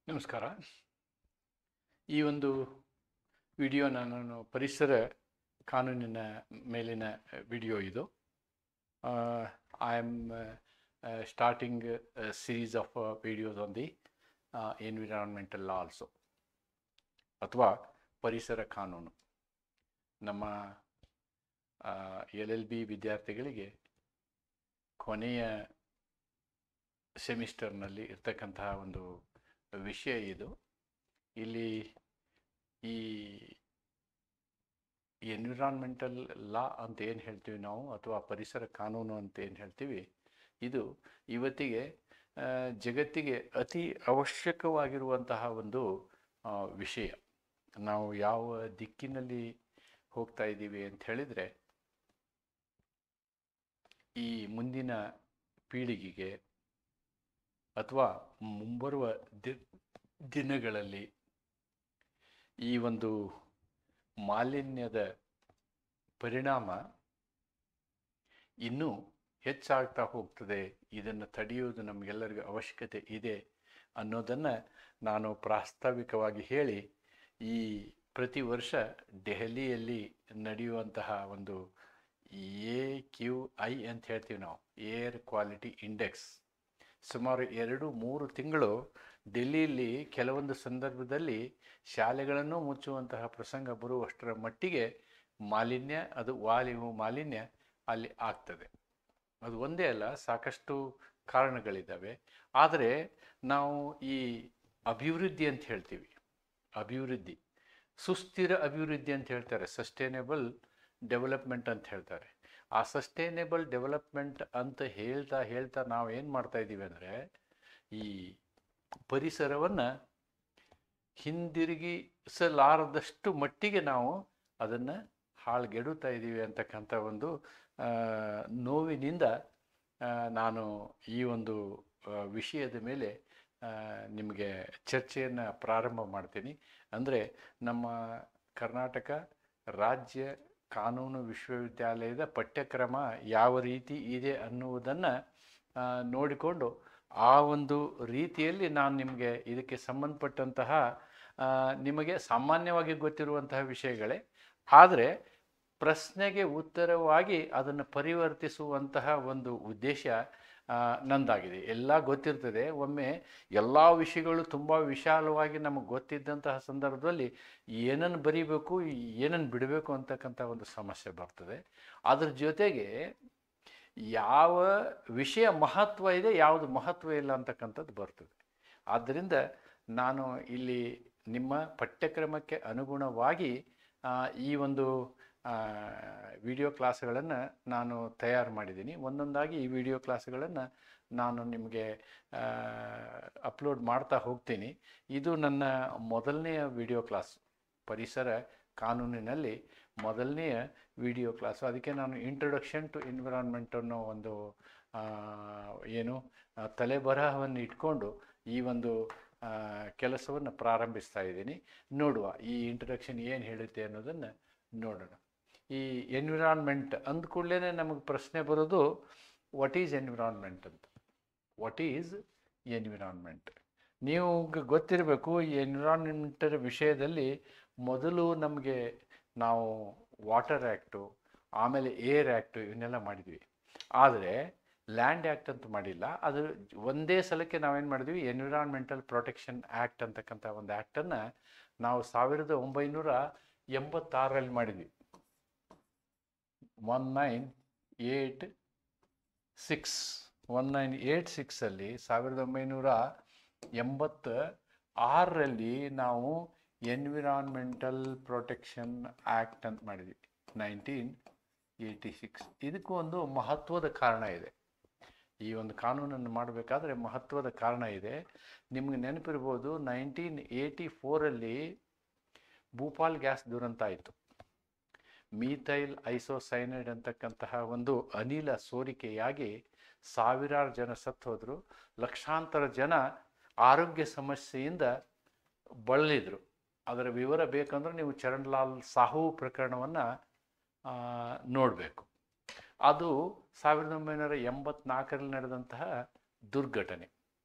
ನಮಸ್ಕಾರ. ಈ ಒಂದು ವಿಡಿಯೋ ನಾನು ಪರಿಸರ ಕಾನೂನಿನ ಮೇಲಿನ ವಿಡಿಯೋ ಇದು. I am starting series of videos on the environmental law also, ಅಥವಾ ಪರಿಸರ ಕಾನೂನು. ನಮ್ಮ LLB ವಿದ್ಯಾರ್ಥಿಗಳಿಗೆ ಕೊನೆಯ ಸೆಮಿಸ್ಟರ್ನಲ್ಲಿ ಇರ್ತಕ್ಕಂತಹ ಒಂದು ವಿಷಯ ಇದು. ಇಲ್ಲಿ ಈ ಎನ್ವಿರಾನ್ಮೆಂಟಲ್ ಲಾ ಅಂತ ಏನು ಹೇಳ್ತೀವಿ ನಾವು, ಅಥವಾ ಪರಿಸರ ಕಾನೂನು ಅಂತ ಏನು ಹೇಳ್ತೀವಿ, ಇದು ಇವತ್ತಿಗೆ ಜಗತ್ತಿಗೆ ಅತಿ ಅವಶ್ಯಕವಾಗಿರುವಂತಹ ಒಂದು ವಿಷಯ. ನಾವು ಯಾವ ದಿಕ್ಕಿನಲ್ಲಿ ಹೋಗ್ತಾ ಇದ್ದೀವಿ ಅಂತ ಹೇಳಿದರೆ, ಈ ಮುಂದಿನ ಪೀಳಿಗೆಗೆ ಅಥವಾ ಮುಂಬರುವ ದಿನಗಳಲ್ಲಿ ಈ ಒಂದು ಮಾಲಿನ್ಯದ ಪರಿಣಾಮ ಇನ್ನೂ ಹೆಚ್ಚಾಗ್ತಾ ಹೋಗ್ತದೆ. ಇದನ್ನು ತಡೆಯುವುದು ನಮಗೆಲ್ಲರಿಗೂ ಅವಶ್ಯಕತೆ ಇದೆ ಅನ್ನೋದನ್ನು ನಾನು ಪ್ರಾಸ್ತಾವಿಕವಾಗಿ ಹೇಳಿ, ಈ ಪ್ರತಿ ವರ್ಷ ದೆಹಲಿಯಲ್ಲಿ ನಡೆಯುವಂತಹ ಒಂದು AQI ಅಂತ ಹೇಳ್ತೀವಿ ನಾವು, ಏರ್ ಕ್ವಾಲಿಟಿ ಇಂಡೆಕ್ಸ್, ಸುಮಾರು 2-3 ತಿಂಗಳು ಡೆಲ್ಲಿಯಲ್ಲಿ ಕೆಲವೊಂದು ಸಂದರ್ಭದಲ್ಲಿ ಶಾಲೆಗಳನ್ನು ಮುಚ್ಚುವಂತಹ ಪ್ರಸಂಗ ಬರುವಷ್ಟರ ಮಟ್ಟಿಗೆ ಮಾಲಿನ್ಯ, ಅದು ವಾಯು ಮಾಲಿನ್ಯ ಅಲ್ಲಿ ಆಗ್ತದೆ. ಅದು ಒಂದೇ ಅಲ್ಲ, ಸಾಕಷ್ಟು ಕಾರಣಗಳಿದ್ದಾವೆ. ಆದರೆ ನಾವು ಈ ಅಭಿವೃದ್ಧಿ ಅಂತ ಹೇಳ್ತೀವಿ, ಅಭಿವೃದ್ಧಿ, ಸುಸ್ಥಿರ ಅಭಿವೃದ್ಧಿ ಅಂತ ಹೇಳ್ತಾರೆ, ಸಸ್ಟೈನೇಬಲ್ ಡೆವಲಪ್ಮೆಂಟ್ ಅಂತ ಹೇಳ್ತಾರೆ. ಆ ಸಸ್ಟೈನೇಬಲ್ ಡೆವಲಪ್ಮೆಂಟ್ ಅಂತ ಹೇಳ್ತಾ ನಾವು ಏನು ಮಾಡ್ತಾ ಇದ್ದೀವಿ ಅಂದರೆ, ಈ ಪರಿಸರವನ್ನು ಹಿಂದಿರುಗಿಸಲಾರದಷ್ಟು ಮಟ್ಟಿಗೆ ನಾವು ಅದನ್ನು ಹಾಳ್ಗೆಡುತ್ತಾ ಇದ್ದೀವಿ ಅಂತಕ್ಕಂಥ ಒಂದು ನೋವಿನಿಂದ ನಾನು ಈ ಒಂದು ವಿಷಯದ ಮೇಲೆ ನಿಮಗೆ ಚರ್ಚೆಯನ್ನು ಪ್ರಾರಂಭ ಮಾಡ್ತೀನಿ. ಅಂದರೆ ನಮ್ಮ ಕರ್ನಾಟಕ ರಾಜ್ಯ ಕಾನೂನು ವಿಶ್ವವಿದ್ಯಾಲಯದ ಪಠ್ಯಕ್ರಮ ಯಾವ ರೀತಿ ಇದೆ ಅನ್ನುವುದನ್ನು ನೋಡಿಕೊಂಡು ಆ ಒಂದು ರೀತಿಯಲ್ಲಿ ನಾನು ನಿಮಗೆ ಇದಕ್ಕೆ ಸಂಬಂಧಪಟ್ಟಂತಹ ನಿಮಗೆ ಸಾಮಾನ್ಯವಾಗಿ ಗೊತ್ತಿರುವಂತಹ ವಿಷಯಗಳೇ, ಆದರೆ ಪ್ರಶ್ನೆಗೆ ಉತ್ತರವಾಗಿ ಅದನ್ನು ಪರಿವರ್ತಿಸುವಂತಹ ಒಂದು ಉದ್ದೇಶ ನಂದಾಗಿದೆ. ಎಲ್ಲ ಗೊತ್ತಿರ್ತದೆ, ಒಮ್ಮೆ ಎಲ್ಲ ವಿಷಯಗಳು ತುಂಬ ವಿಶಾಲವಾಗಿ ನಮಗೆ ಗೊತ್ತಿದ್ದಂತಹ ಸಂದರ್ಭದಲ್ಲಿ ಏನನ್ನು ಬರೀಬೇಕು, ಏನನ್ನು ಬಿಡಬೇಕು ಅಂತಕ್ಕಂಥ ಒಂದು ಸಮಸ್ಯೆ ಬರ್ತದೆ. ಅದ್ರ ಜೊತೆಗೆ ಯಾವ ವಿಷಯ ಮಹತ್ವ ಇದೆ, ಯಾವುದು ಮಹತ್ವ ಇಲ್ಲ ಅಂತಕ್ಕಂಥದ್ದು ಬರ್ತದೆ. ಆದ್ದರಿಂದ ನಾನು ಇಲ್ಲಿ ನಿಮ್ಮ ಪಠ್ಯಕ್ರಮಕ್ಕೆ ಅನುಗುಣವಾಗಿ ಈ ಒಂದು ವಿಡಿಯೋ ಕ್ಲಾಸ್ಗಳನ್ನು ನಾನು ತಯಾರು ಮಾಡಿದ್ದೀನಿ. ಒಂದೊಂದಾಗಿ ಈ ವಿಡಿಯೋ ಕ್ಲಾಸ್ಗಳನ್ನು ನಾನು ನಿಮಗೆ ಅಪ್ಲೋಡ್ ಮಾಡ್ತಾ ಹೋಗ್ತೀನಿ. ಇದು ನನ್ನ ಮೊದಲನೆಯ ವಿಡಿಯೋ ಕ್ಲಾಸ್, ಪರಿಸರ ಕಾನೂನಿನಲ್ಲಿ ಮೊದಲನೆಯ ವಿಡಿಯೋ ಕ್ಲಾಸು. ಅದಕ್ಕೆ ನಾನು ಇಂಟ್ರೊಡಕ್ಷನ್ ಟು ಎನ್ವಿರಾನ್ಮೆಂಟ್ ಅನ್ನೋ ಒಂದು ತಲೆಬರಹವನ್ನು ಇಟ್ಕೊಂಡು ಈ ಒಂದು ಕೆಲಸವನ್ನು ಪ್ರಾರಂಭಿಸ್ತಾ ಇದ್ದೀನಿ. ನೋಡುವ ಈ ಇಂಟ್ರೊಡಕ್ಷನ್ ಏನು ಹೇಳುತ್ತೆ ಅನ್ನೋದನ್ನು ನೋಡೋಣ. ಈ ಎನ್ವಿರಾನ್ಮೆಂಟ್ ಅಂದ್ಕೂಡಲೇ ನಮಗೆ ಪ್ರಶ್ನೆ ಬರೋದು, ವಾಟ್ ಈಸ್ ಎನ್ವಿರಾನ್ಮೆಂಟ್ ಅಂತ. What is environment? ನೀವು ಗೊತ್ತಿರಬೇಕು, ಈ ಎನ್ವಿರಾನ್ಮೆಂಟರ ವಿಷಯದಲ್ಲಿ ಮೊದಲು ನಮಗೆ ನಾವು ವಾಟರ್ ಆ್ಯಕ್ಟು, ಆಮೇಲೆ ಏರ್ ಆ್ಯಕ್ಟು ಇವನ್ನೆಲ್ಲ ಮಾಡಿದ್ವಿ. ಆದರೆ ಲ್ಯಾಂಡ್ ಆ್ಯಕ್ಟ್ ಅಂತ ಮಾಡಿಲ್ಲ. ಅದು ಒಂದೇ ಸಲಕ್ಕೆ ನಾವೇನು ಮಾಡಿದ್ವಿ, ಎನ್ವಿರಾನ್ಮೆಂಟಲ್ ಪ್ರೊಟೆಕ್ಷನ್ ಆ್ಯಕ್ಟ್ ಅಂತಕ್ಕಂಥ ಒಂದು ಆ್ಯಕ್ಟನ್ನು ನಾವು 1986ರಲ್ಲಿ ಮಾಡಿದ್ವಿ. 1986 1986ರಲ್ಲಿ ನಾವು ಎನ್ವಿರಾನ್ಮೆಂಟಲ್ ಪ್ರೊಟೆಕ್ಷನ್ ಆ್ಯಕ್ಟ್ ಅಂತ ಮಾಡಿದ್ವಿ, 1986. ಇದಕ್ಕೂ ಒಂದು ಮಹತ್ವದ ಕಾರಣ ಇದೆ. ಈ ಒಂದು ಕಾನೂನನ್ನು ಮಾಡಬೇಕಾದ್ರೆ ಮಹತ್ವದ ಕಾರಣ ಇದೆ. ನಿಮಗೆ ನೆನಪಿರ್ಬೋದು, 1984ರಲ್ಲಿ ಭೂಪಾಲ್ ಗ್ಯಾಸ್ ದುರಂತ ಆಯಿತು. ಮೀಥೈಲ್ ಐಸೋಸೈನೈಡ್ ಅಂತಕ್ಕಂತಹ ಒಂದು ಅನಿಲ ಸೋರಿಕೆಯಾಗಿ ಸಾವಿರಾರು ಜನ ಸತ್ತು ಹೋದರು. ಲಕ್ಷಾಂತರ ಜನ ಆರೋಗ್ಯ ಸಮಸ್ಯೆಯಿಂದ ಬಳಲಿದ್ರು. ಅದರ ವಿವರ ಬೇಕಂದ್ರೆ ನೀವು ಚರಣ್ಲಾಲ್ ಸಾಹು ಪ್ರಕರಣವನ್ನು ನೋಡಬೇಕು. ಅದು 1984ರಲ್ಲಿ ನಡೆದಂತಹ ದುರ್ಘಟನೆ.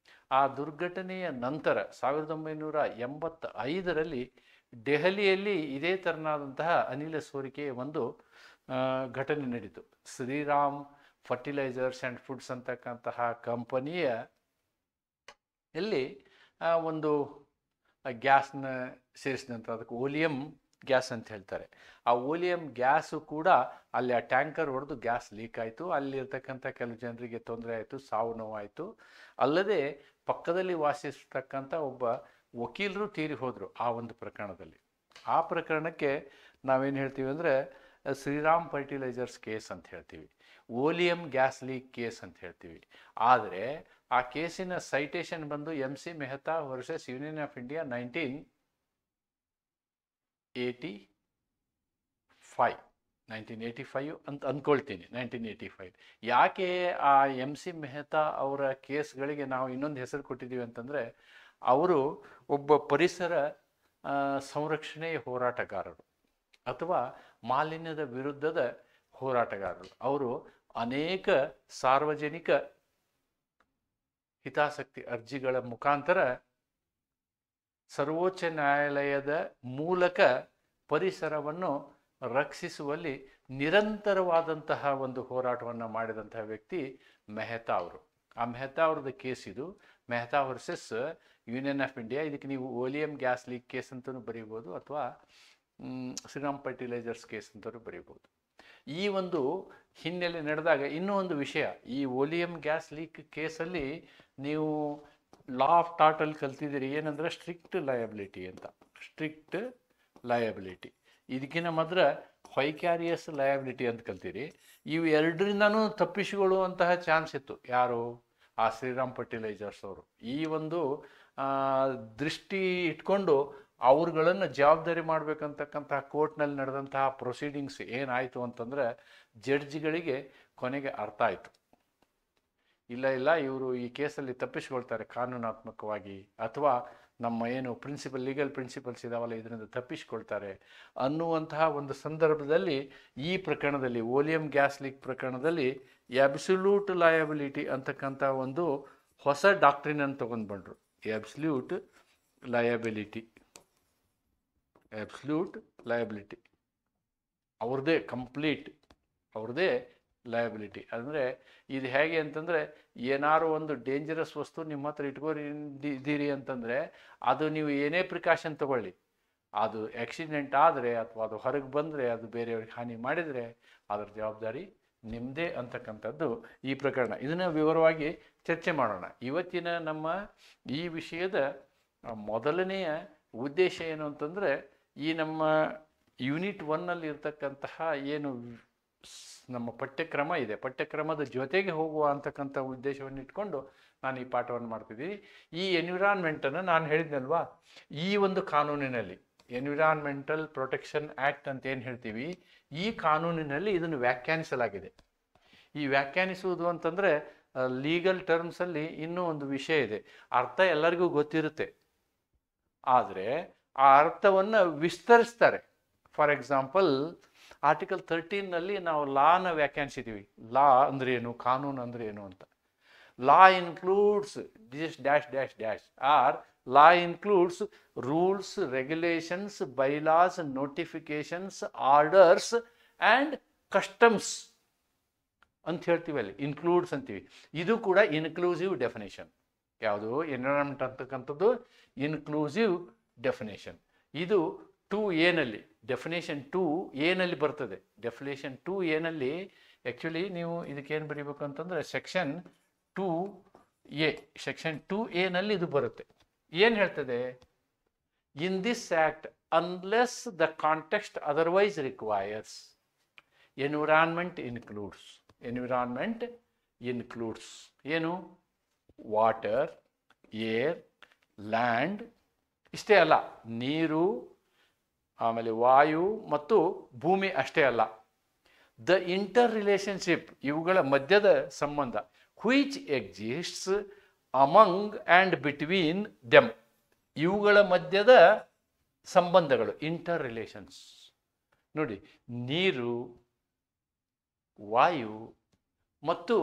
ಆ ದುರ್ಘಟನೆಯ ನಂತರ 1985ರಲ್ಲಿ ದೆಹಲಿಯಲ್ಲಿ ಇದೇ ತೆರನಾದಂತಹ ಅನಿಲ ಸೋರಿಕೆಯ ಒಂದು ಘಟನೆ ನಡೀತು. ಶ್ರೀರಾಮ್ ಫರ್ಟಿಲೈಸರ್ಸ್ ಆ್ಯಂಡ್ ಫುಡ್ಸ್ ಅಂತಕ್ಕಂತಹ ಕಂಪನಿಯ ಎಲ್ಲಿ ಒಂದು ಗ್ಯಾಸ್ನ ಸೇರಿಸಿದಂಥ, ಅದಕ್ಕೆ ಓಲಿಯಂ ಗ್ಯಾಸ್ ಅಂತ ಹೇಳ್ತಾರೆ. ಆ ಓಲಿಯಂ ಗ್ಯಾಸು ಕೂಡ ಅಲ್ಲಿ ಆ ಟ್ಯಾಂಕರ್ ಹೊಡೆದು ಗ್ಯಾಸ್ ಲೀಕ್ ಆಯಿತು. ಅಲ್ಲಿರ್ತಕ್ಕಂಥ ಕೆಲವು ಜನರಿಗೆ ತೊಂದರೆ ಆಯಿತು, ಸಾವು ನೋವಾಯಿತು. ಅಲ್ಲದೆ ಪಕ್ಕದಲ್ಲಿ ವಾಸಿಸ್ತಕ್ಕಂಥ ಒಬ್ಬ ವಕೀಲರು ತೀರಿ ಹೋದರು ಆ ಒಂದು ಪ್ರಕರಣದಲ್ಲಿ. ಆ ಪ್ರಕರಣಕ್ಕೆ ನಾವೇನು ಹೇಳ್ತೀವಿ ಅಂದರೆ ಶ್ರೀರಾಮ್ ಫರ್ಟಿಲೈಸರ್ಸ್ ಕೇಸ್ ಅಂತ ಹೇಳ್ತೀವಿ, ಓಲಿಯಂ ಗ್ಯಾಸ್ ಲೀಕ್ ಕೇಸ್ ಅಂತ ಹೇಳ್ತೀವಿ. ಆದರೆ ಆ ಕೇಸಿನ ಸೈಟೇಷನ್ ಬಂದು MC Mehta versus Union of India 1985 ಅಂತ ಅಂದ್ಕೊಳ್ತೀನಿ. 1985. ಯಾಕೆ ಆ MC ಮೆಹ್ತಾ ಅವರ ಕೇಸ್ಗಳಿಗೆ ನಾವು ಇನ್ನೊಂದು ಹೆಸರು ಕೊಟ್ಟಿದ್ದೀವಿ ಅಂತಂದರೆ, ಅವರು ಒಬ್ಬ ಪರಿಸರ ಸಂರಕ್ಷಣೆಯ ಹೋರಾಟಗಾರರು ಅಥವಾ ಮಾಲಿನ್ಯದ ವಿರುದ್ಧದ ಹೋರಾಟಗಾರರು. ಅವರು ಅನೇಕ ಸಾರ್ವಜನಿಕ ಹಿತಾಸಕ್ತಿ ಅರ್ಜಿಗಳ ಮುಖಾಂತರ ಸರ್ವೋಚ್ಚ ನ್ಯಾಯಾಲಯದ ಮೂಲಕ ಪರಿಸರವನ್ನು ರಕ್ಷಿಸುವಲ್ಲಿ ನಿರಂತರವಾದಂತಹ ಒಂದು ಹೋರಾಟವನ್ನು ಮಾಡಿದಂತಹ ವ್ಯಕ್ತಿ ಮೆಹ್ತಾ ಅವರು. ಆ ಮೆಹ್ತಾ ಅವ್ರದ್ದು ಕೇಸ್ ಇದು, Mehta versus Union of India. ಇದಕ್ಕೆ ನೀವು ಓಲಿಯಂ ಗ್ಯಾಸ್ ಲೀಕ್ ಕೇಸ್ ಅಂತಲೂ ಬರೀಬೋದು ಅಥವಾ ಶ್ರೀರಾಮ್ ಫರ್ಟಿಲೈಸರ್ಸ್ ಕೇಸ್ ಅಂತಲೂ ಬರೀಬೋದು. ಈ ಒಂದು ಹಿನ್ನೆಲೆ ನಡೆದಾಗ ಇನ್ನೂ ಒಂದು ವಿಷಯ, ಈ ಓಲಿಯಂ ಗ್ಯಾಸ್ ಲೀಕ್ ಕೇಸಲ್ಲಿ ನೀವು ಲಾ ಆಫ್ ಟಾಟಲ್ಲಿ ಕಲ್ತಿದ್ದೀರಿ, ಏನಂದರೆ ಸ್ಟ್ರಿಕ್ಟ್ ಲಯಬಿಲಿಟಿ ಅಂತ. ಸ್ಟ್ರಿಕ್ಟ್ ಲಯಬಿಲಿಟಿ, ಇದಕ್ಕಿಂತ ಮಾತ್ರ ವೈಕ್ಯಾರಿಯಸ್ ಲಯಬಿಲಿಟಿ ಅಂತ ಕಲ್ತೀರಿ. ಇವು ಎರಡರಿಂದನೂ ತಪ್ಪಿಸಿಕೊಳ್ಳುವಂತಹ ಚಾನ್ಸ್ ಇತ್ತು ಯಾರು, ಆ ಶ್ರೀರಾಮ್ ಫರ್ಟಿಲೈಸರ್ಸ್ ಅವರು. ಈ ಒಂದು ದೃಷ್ಟಿ ಇಟ್ಕೊಂಡು ಅವ್ರುಗಳನ್ನು ಜವಾಬ್ದಾರಿ ಮಾಡಬೇಕಂತಕ್ಕಂತಹ ಕೋರ್ಟ್ನಲ್ಲಿ ನಡೆದಂತಹ ಪ್ರೊಸೀಡಿಂಗ್ಸ್ ಏನಾಯಿತು ಅಂತಂದರೆ, ಜಡ್ಜ್ಗಳಿಗೆ ಕೊನೆಗೆ ಅರ್ಥ ಆಯಿತು, ಇಲ್ಲ ಇವರು ಈ ಕೇಸಲ್ಲಿ ತಪ್ಪಿಸ್ಕೊಳ್ತಾರೆ ಕಾನೂನಾತ್ಮಕವಾಗಿ, ಅಥವಾ ನಮ್ಮ ಏನು ಲೀಗಲ್ ಪ್ರಿನ್ಸಿಪಲ್ಸ್ ಇದಾವಲ್ಲ ಇದರಿಂದ ತಪ್ಪಿಸ್ಕೊಳ್ತಾರೆ ಅನ್ನುವಂತಹ ಒಂದು ಸಂದರ್ಭದಲ್ಲಿ ಈ ಪ್ರಕರಣದಲ್ಲಿ, ಓಲಿಯಂ ಗ್ಯಾಸ್ ಲೀಕ್ ಪ್ರಕರಣದಲ್ಲಿ ಅಬ್ಸಲ್ಯೂಟ್ ಲಯಬಿಲಿಟಿ ಅಂತಕ್ಕಂಥ ಒಂದು ಹೊಸ ಡಾಕ್ಟ್ರಿನನ್ನು ತೊಗೊಂಡು ಬಂದರು. ಅಬ್ಸಲ್ಯೂಟ್ ಲಯಬಿಲಿಟಿ ಅವ್ರದ್ದೇ ಕಂಪ್ಲೀಟ್, ಅವ್ರದ್ದೇ ಲಯಬಿಲಿಟಿ. ಅಂದರೆ ಇದು ಹೇಗೆ ಅಂತಂದರೆ, ಏನಾರು ಒಂದು ಡೇಂಜರಸ್ ವಸ್ತು ನಿಮ್ಮ ಹತ್ರ ಇಟ್ಕೊಂಡಿದ್ದೀರಿ ಅಂತಂದರೆ ಅದು ನೀವು ಏನೇ ಪ್ರಿಕಾಷನ್ ತಗೊಳ್ಳಿ, ಅದು ಆಕ್ಸಿಡೆಂಟ್ ಆದರೆ ಅಥವಾ ಅದು ಹೊರಗೆ ಬಂದರೆ, ಅದು ಬೇರೆಯವ್ರಿಗೆ ಹಾನಿ ಮಾಡಿದರೆ ಅದರ ಜವಾಬ್ದಾರಿ ನಿಮ್ಮದೇ ಅಂತಕ್ಕಂಥದ್ದು ಈ ಪ್ರಕರಣ. ಇದನ್ನು ವಿವರವಾಗಿ ಚರ್ಚೆ ಮಾಡೋಣ. ಇವತ್ತಿನ ನಮ್ಮ ಈ ವಿಷಯದ ಮೊದಲನೆಯ ಉದ್ದೇಶ ಏನು ಅಂತಂದರೆ, ಈ ನಮ್ಮ ಯೂನಿಟ್ 1ನಲ್ಲಿ ಇರ್ತಕ್ಕಂತಹ ಏನು ನಮ್ಮ ಪಠ್ಯಕ್ರಮ ಇದೆ, ಪಠ್ಯಕ್ರಮದ ಜೊತೆಗೆ ಹೋಗುವ ಅಂತಕ್ಕಂಥ ಉದ್ದೇಶವನ್ನು ಇಟ್ಕೊಂಡು ನಾನು ಈ ಪಾಠವನ್ನು ಮಾಡ್ತಿದ್ದೀನಿ. ಈ ಎನ್ವಿರಾನ್ಮೆಂಟನ್ನು ನಾನು ಹೇಳಿದ್ನಲ್ವಾ, ಈ ಒಂದು ಕಾನೂನಿನಲ್ಲಿ ಎನ್ವಿರಾನ್ಮೆಂಟಲ್ ಪ್ರೊಟೆಕ್ಷನ್ ಆ್ಯಕ್ಟ್ ಅಂತ ಏನು ಹೇಳ್ತೀವಿ, ಈ ಕಾನೂನಿನಲ್ಲಿ ಇದನ್ನು ವ್ಯಾಖ್ಯಾನಿಸಲಾಗಿದೆ. ಈ ವ್ಯಾಖ್ಯಾನಿಸುವುದು ಅಂತಂದರೆ ಲೀಗಲ್ ಟರ್ಮ್ಸಲ್ಲಿ ಇನ್ನೂ ಒಂದು ವಿಷಯ ಇದೆ. ಅರ್ಥ ಎಲ್ಲರಿಗೂ ಗೊತ್ತಿರುತ್ತೆ, ಆದರೆ ಆ ಅರ್ಥವನ್ನು ವಿಸ್ತರಿಸ್ತಾರೆ. ಫಾರ್ ಎಕ್ಸಾಂಪಲ್, ಆರ್ಟಿಕಲ್ 13ನಲ್ಲಿ ನಾವು ಲಾನ ವ್ಯಾಖ್ಯಾನಿಸಿದ್ದೀವಿ. ಲಾ ಅಂದರೆ ಏನು, ಕಾನೂನು ಅಂದರೆ ಏನು ಅಂತ. Law includes this dash dash dash or law includes rules, regulations, bylaws, notifications, orders and customs ಅಂತ ಹೇಳ್ತೀವಿ. ಅಲ್ಲಿ ಇನ್ಕ್ಲೂಡ್ಸ್ ಅಂತೀವಿ. ಇದು ಕೂಡ ಇನ್ಕ್ಲೂಸಿವ್ ಡೆಫಿನೇಷನ್. ಯಾವುದು ಎನ್ವಿರಾನ್ಮೆಂಟ್ ಅಂತಕ್ಕಂಥದ್ದು ಇನ್ಕ್ಲೂಸಿವ್ ಡೆಫಿನೇಷನ್. ಇದು 2A ಡೆಫಿನೇಷನ್ 2A ಬರ್ತದೆ. ಡೆಫಿನೇಷನ್ 2A ಆ್ಯಕ್ಚುಲಿ ನೀವು ಇದಕ್ಕೇನು ಬರೀಬೇಕು ಅಂತಂದರೆ ಸೆಕ್ಷನ್ 2A ಇದು ಬರುತ್ತೆ. ಏನು ಹೇಳ್ತದೆ, in this act unless the context otherwise requires environment includes ಏನು, ವಾಟರ್, ಏರ್, ಲ್ಯಾಂಡ್, ಇಷ್ಟೇ ಅಲ್ಲ, ನೀರು, ಆಮೇಲೆ ವಾಯು ಮತ್ತು ಭೂಮಿ ಅಷ್ಟೇ ಅಲ್ಲ, ದ ಇಂಟರ್ ರಿಲೇಷನ್ಶಿಪ್, ಇವುಗಳ ಮಧ್ಯದ ಸಂಬಂಧ, which exists among and between them, ಇವುಗಳ ಮಧ್ಯದ ಸಂಬಂಧಗಳು, ಇಂಟರ್ ರಿಲೇಷನ್ಸ್. ನೋಡಿ, ನೀರು, ವಾಯು ಮತ್ತು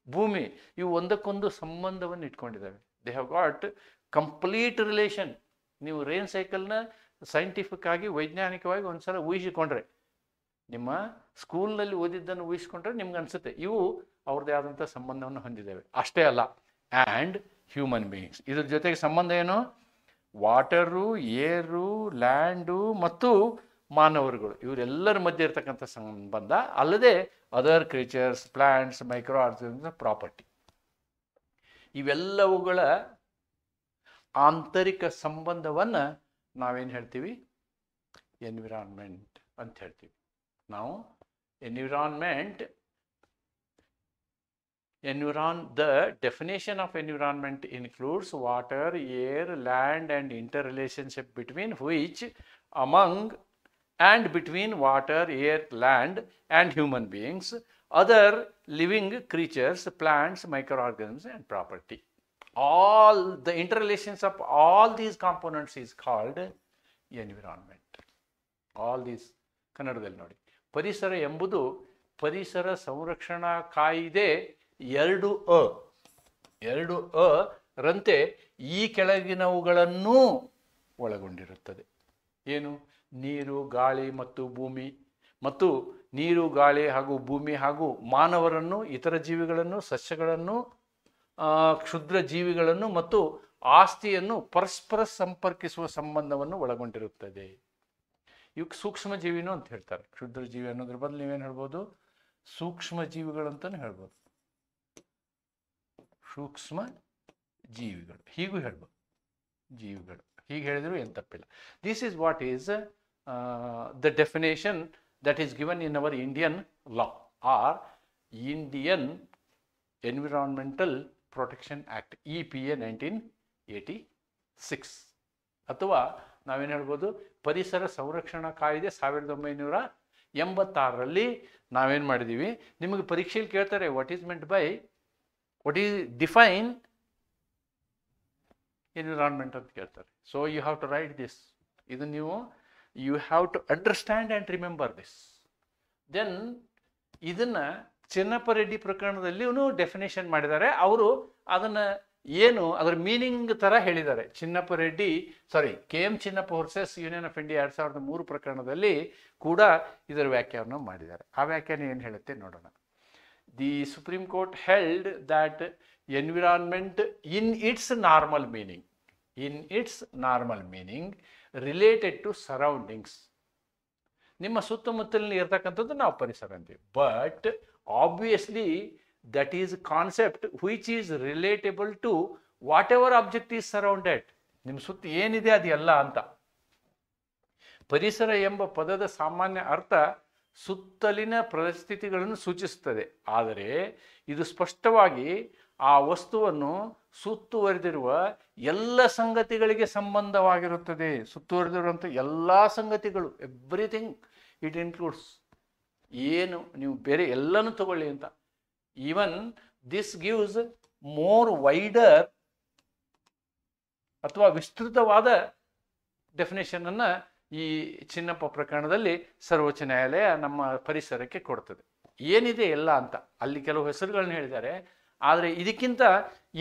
ಭೂಮಿ ಇವು ಒಂದಕ್ಕೊಂದು ಸಂಬಂಧವನ್ನು ಇಟ್ಕೊಂಡಿದ್ದಾವೆ. They have got complete relation. ನೀವು ರೇನ್ ಸೈಕಲ್ನ ಸೈಂಟಿಫಿಕ್ ಆಗಿ ವೈಜ್ಞಾನಿಕವಾಗಿ ಒಂದ್ಸಲ ಊಹಿಸಿಕೊಂಡ್ರೆ, ನಿಮ್ಮ ಸ್ಕೂಲ್ನಲ್ಲಿ ಓದಿದ್ದನ್ನು ಊಹಿಸ್ಕೊಂಡ್ರೆ ನಿಮ್ಗೆ ಅನಿಸುತ್ತೆ ಇವು ಅವ್ರದ್ದೇ ಆದಂಥ ಸಂಬಂಧವನ್ನು ಹೊಂದಿದ್ದೇವೆ. ಅಷ್ಟೇ ಅಲ್ಲ, ಆ್ಯಂಡ್ ಹ್ಯೂಮನ್ ಬೀಯಿಂಗ್ಸ್, ಇದ್ರ ಜೊತೆಗೆ ಸಂಬಂಧ ಏನು? ವಾಟರು, ಏರು, ಲ್ಯಾಂಡು ಮತ್ತು ಮಾನವರುಗಳು, ಇವರೆಲ್ಲರ ಮಧ್ಯೆ ಇರ್ತಕ್ಕಂಥ ಸಂಬಂಧ, ಅಲ್ಲದೆ other creatures, plants, micro organisms, property, ಇವೆಲ್ಲವುಗಳ ಆಂತರಿಕ ಸಂಬಂಧವನ್ನು ನಾವೇನು ಹೇಳ್ತೀವಿ? ಎನ್ವಿರಾನ್ಮೆಂಟ್ ಅಂತ ಹೇಳ್ತೀವಿ. ನಾವು the definition of environment includes water, air, land and interrelationship between which, among and between water, air, land and human beings, other living creatures, plants, microorganisms and property. All the interrelations of all these components is called environment. All these ಕನ್ನಡದಲ್ಲಿ ನೋಡಿ, ಪರಿಸರ ಎಂಬುದು ಪರಿಸರ ಸಂರಕ್ಷಣಾ ಕಾಯಿದೆ 2 ರಂತೆ ಈ ಕೆಳಗಿನವುಗಳನ್ನೂ ಒಳಗೊಂಡಿರುತ್ತದೆ. ಏನು? ನೀರು, ಗಾಳಿ ಮತ್ತು ಭೂಮಿ, ಮತ್ತು ನೀರು, ಗಾಳಿ ಹಾಗೂ ಭೂಮಿ ಹಾಗೂ ಮಾನವರನ್ನು, ಇತರ ಜೀವಿಗಳನ್ನು, ಸಸ್ಯಗಳನ್ನು, ಕ್ಷುದ್ರ ಜೀವಿಗಳನ್ನು ಮತ್ತು ಆಸ್ತಿಯನ್ನು ಪರಸ್ಪರ ಸಂಪರ್ಕಿಸುವ ಸಂಬಂಧವನ್ನು ಒಳಗೊಂಡಿರುತ್ತದೆ. ಇವಕ್ಕೆ ಸೂಕ್ಷ್ಮ ಜೀವಿನೂ ಅಂತ ಹೇಳ್ತಾರೆ. ಕ್ಷುದ್ರ ಜೀವಿ ಅನ್ನೋದ್ರ ಬದಲು ನೀವೇನು ಹೇಳ್ಬೋದು? ಸೂಕ್ಷ್ಮ ಜೀವಿಗಳಂತಾನು ಹೇಳ್ಬೋದು. ಸೂಕ್ಷ್ಮ ಜೀವಿಗಳು ಹೀಗೂ ಹೇಳ್ಬೋದು, ಜೀವಿಗಳು ಹೀಗೆ ಹೇಳಿದ್ರು ಏನು ತಪ್ಪಿಲ್ಲ. This is what is the definition that is given in our Indian law or Indian environmental protection act, EPA 1986. ಅಥವಾ ನಾವೇನು ಹೇಳ್ಬೋದು? ಪರಿಸರ ಸಂರಕ್ಷಣಾ ಕಾಯ್ದೆ 1986ರಲ್ಲಿ ನಾವೇನು ಮಾಡಿದ್ದೀವಿ? ನಿಮಗೆ ಪರೀಕ್ಷೆಯಲ್ಲಿ ಕೇಳ್ತಾರೆ, ವಾಟ್ ಈಸ್ ಡಿಫೈನ್ ಎನ್ವಿರಾನ್ಮೆಂಟ್ ಅಂತ ಕೇಳ್ತಾರೆ. So you have to write this. ಇದು ನೀವು you have to understand and remember this. Then ಇದನ್ನು ಚಿನ್ನಪ್ಪ ರೆಡ್ಡಿ ಪ್ರಕರಣದಲ್ಲಿಯೂ ಡೆಫಿನೇಷನ್ ಮಾಡಿದ್ದಾರೆ. ಅವರು ಅದನ್ನು ಏನು ಅದರ ಮೀನಿಂಗ್ ಥರ ಹೇಳಿದ್ದಾರೆ. KM Chinnappa versus Union of India 2003 ಪ್ರಕರಣದಲ್ಲಿ ಕೂಡ ಇದರ ವ್ಯಾಖ್ಯಾನ ಮಾಡಿದ್ದಾರೆ. ಆ ವ್ಯಾಖ್ಯಾನ ಏನು ಹೇಳುತ್ತೆ ನೋಡೋಣ. The supreme court held that environment in its normal meaning related to surroundings, ನಿಮ್ಮ ಸುತ್ತಮುತ್ತಲಿನ ಇರ್ತಕ್ಕಂಥದ್ದು ನಾವು ಪರಿಸರ ಅಂತೀವಿ. But obviously that is concept which is relatable to whatever object is surrounded. ನಿಮ್ಮ ಸುತ್ತ ಏನಿದೆ ಅದು ಎಲ್ಲ ಅಂತ. ಪರಿಸರ ಎಂಬ ಪದದ ಸಾಮಾನ್ಯ ಅರ್ಥ ಸುತ್ತಲಿನ ಪರಿಸ್ಥಿತಿಗಳನ್ನು ಸೂಚಿಸುತ್ತದೆ. ಆದರೆ ಇದು ಸ್ಪಷ್ಟವಾಗಿ ಆ ವಸ್ತುವನ್ನು ಸುತ್ತುವರೆದಿರುವ ಎಲ್ಲ ಸಂಗತಿಗಳಿಗೆ ಸಂಬಂಧವಾಗಿರುತ್ತದೆ. ಸುತ್ತುವರೆದಿರುವಂಥ ಎಲ್ಲ ಸಂಗತಿಗಳು, ಎವ್ರಿಥಿಂಗ್ ಇಟ್ ಇನ್ಕ್ಲೂಡ್ಸ್. ಏನು ನೀವು ಬೇರೆ ಎಲ್ಲನೂ ತಗೊಳ್ಳಿ ಅಂತ. Even this gives more wider ಅಥವಾ ವಿಸ್ತೃತವಾದ ಡೆಫಿನೇಷನ್ ಅನ್ನು ಈ ಚಿನ್ನಪ್ಪ ಪ್ರಕರಣದಲ್ಲಿ ಸರ್ವೋಚ್ಚ ನ್ಯಾಯಾಲಯ ನಮ್ಮ ಪರಿಸರಕ್ಕೆ ಕೊಡ್ತದೆ. ಏನಿದೆ ಎಲ್ಲ ಅಂತ ಅಲ್ಲಿ ಕೆಲವು ಹೆಸರುಗಳನ್ನ ಹೇಳಿದ್ದಾರೆ. ಆದರೆ ಇದಕ್ಕಿಂತ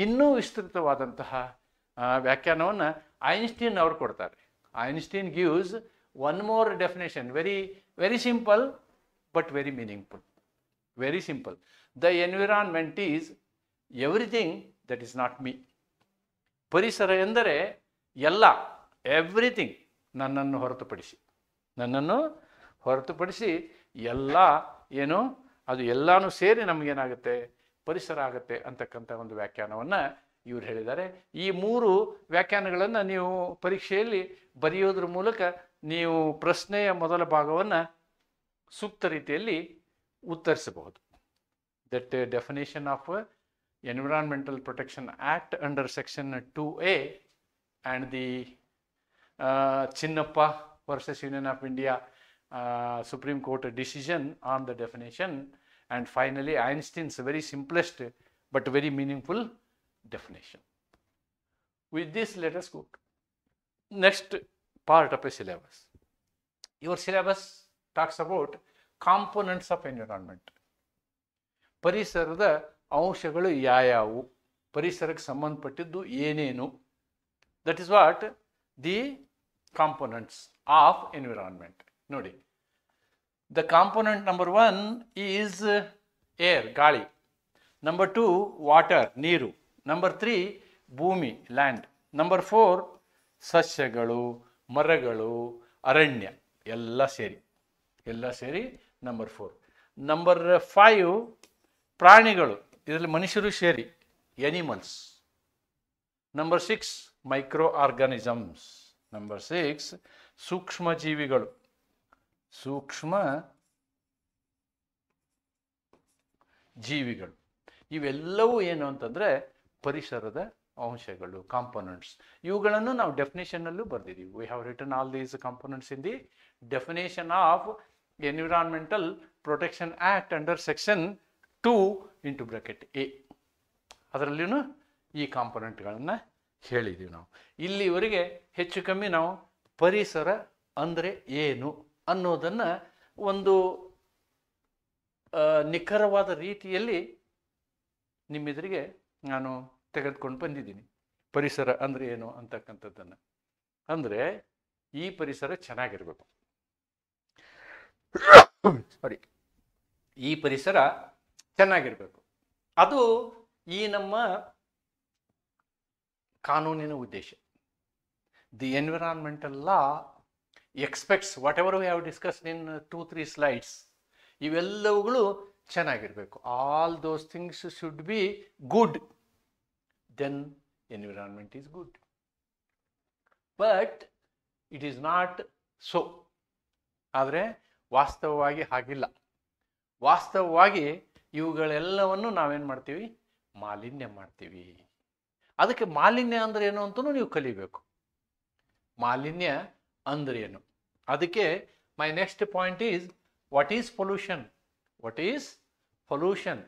ಇನ್ನೂ ವಿಸ್ತೃತವಾದಂತಹ ವ್ಯಾಖ್ಯಾನವನ್ನು ಐನ್ಸ್ಟೀನ್ ಅವರು ಕೊಡ್ತಾರೆ. Einstein gives one more definition, very simple but very meaningful. Very simple. The environment is everything that is not me. ಪರಿಸರ ಎಂದರೆ ಎಲ್ಲ, ಎವ್ರಿಥಿಂಗ್, ನನ್ನನ್ನು ಹೊರತುಪಡಿಸಿ ಎಲ್ಲ ಏನು ಅದು ಎಲ್ಲನೂ ಸೇರಿ ನಮಗೇನಾಗುತ್ತೆ? ಪರಿಸರ ಆಗುತ್ತೆ ಅಂತಕ್ಕಂಥ ಒಂದು ವ್ಯಾಖ್ಯಾನವನ್ನು ಇವರು ಹೇಳಿದ್ದಾರೆ. ಈ 3 ವ್ಯಾಖ್ಯಾನಗಳನ್ನು ನೀವು ಪರೀಕ್ಷೆಯಲ್ಲಿ ಬರೆಯೋದ್ರ ಮೂಲಕ ನೀವು ಪ್ರಶ್ನೆಯ ಮೊದಲ ಭಾಗವನ್ನು ಸೂಕ್ತ ರೀತಿಯಲ್ಲಿ ಉತ್ತರಿಸಬಹುದು. That definition of Environmental Protection Act under Section 2A and the Chinnappa versus Union of India Supreme Court decision on the definition, and finally Einstein's very simplest but very meaningful definition. With this, let us go to next part of a syllabus. Your syllabus talks about components of environment. ಪರಿಸರದ ಅಂಶಗಳು ಯಾವ್ಯಾವು ಪರಿಸರಕ್ಕೆ ಸಂಬಂಧಪಟ್ಟಿದ್ದು ಏನೇನು, that is what the components of environment. ನೋಡಿ, the component number 1 is air, ಗಾಳಿ. Number 2 water, ನೀರು. Number 3 ಭೂಮಿ, ಲ್ಯಾಂಡ್. ನಂಬರ್ 4 ಸಸ್ಯಗಳು, ಮರಗಳು, ಅರಣ್ಯ, ಎಲ್ಲ ಸೇರಿ ನಂಬರ್ 4. ನಂಬರ್ 5 ಪ್ರಾಣಿಗಳು, ಇದರಲ್ಲಿ ಮನುಷ್ಯರು ಸೇರಿ, animals. Number 6 micro organisms. Number 6 ಸೂಕ್ಷ್ಮ ಜೀವಿಗಳು, ಇವೆಲ್ಲವೂ ಏನು ಅಂತಂದರೆ ಪರಿಸರದ ಅಂಶಗಳು, ಕಾಂಪೊನೆಂಟ್ಸ್. ಇವುಗಳನ್ನು ನಾವು ಡೆಫಿನೇಷನ್ನಲ್ಲೂ ಬರೆದಿದ್ದೀವಿ. We have written all these components in the definition of environmental protection act under section 2 into bracket A. ಅದರಲ್ಲಿಯೂ ಈ ಕಾಂಪೊನೆಂಟ್ಗಳನ್ನು ಹೇಳಿದ್ದೀವಿ ನಾವು. ಇಲ್ಲಿವರೆಗೆ ಹೆಚ್ಚು ಕಮ್ಮಿ ನಾವು ಪರಿಸರ ಅಂದರೆ ಏನು ಅನ್ನೋದನ್ನು ಒಂದು ನಿಖರವಾದ ರೀತಿಯಲ್ಲಿ ನಿಮ್ಮೆದುರಿಗೆ ನಾನು ತೆಗೆದುಕೊಂಡು ಬಂದಿದ್ದೀನಿ. ಪರಿಸರ ಅಂದರೆ ಏನು ಅಂತಕ್ಕಂಥದ್ದನ್ನು. ಅಂದರೆ ಈ ಪರಿಸರ ಚೆನ್ನಾಗಿರಬೇಕು. ಈ ಪರಿಸರ ಚೆನ್ನಾಗಿರಬೇಕು. ಅದು ಈ ನಮ್ಮ ಕಾನೂನಿನ ಉದ್ದೇಶ. The environmental law expects whatever we have discussed in 2-3 slides. ಇವೆಲ್ಲವುಗಳು ಚೆನ್ನಾಗಿರಬೇಕು. All those things should be good, then environment is good. But it is not so. ಆದರೆ ವಾಸ್ತವವಾಗಿ ಹಾಗಿಲ್ಲ. ವಾಸ್ತವವಾಗಿ ಇವುಗಳೆಲ್ಲವನ್ನು ನಾವೇನು ಮಾಡ್ತೀವಿ? ಮಾಲಿನ್ಯ ಮಾಡ್ತೀವಿ. ಅದಕ್ಕೆ ಮಾಲಿನ್ಯ ಅಂದರೆ ಏನು ಅಂತಲೂ ನೀವು ಕಲಿಬೇಕು. ಮಾಲಿನ್ಯ ಅಂದರೆ ಏನು? ಅದಕ್ಕೆ my next point is, what is pollution? What is pollution?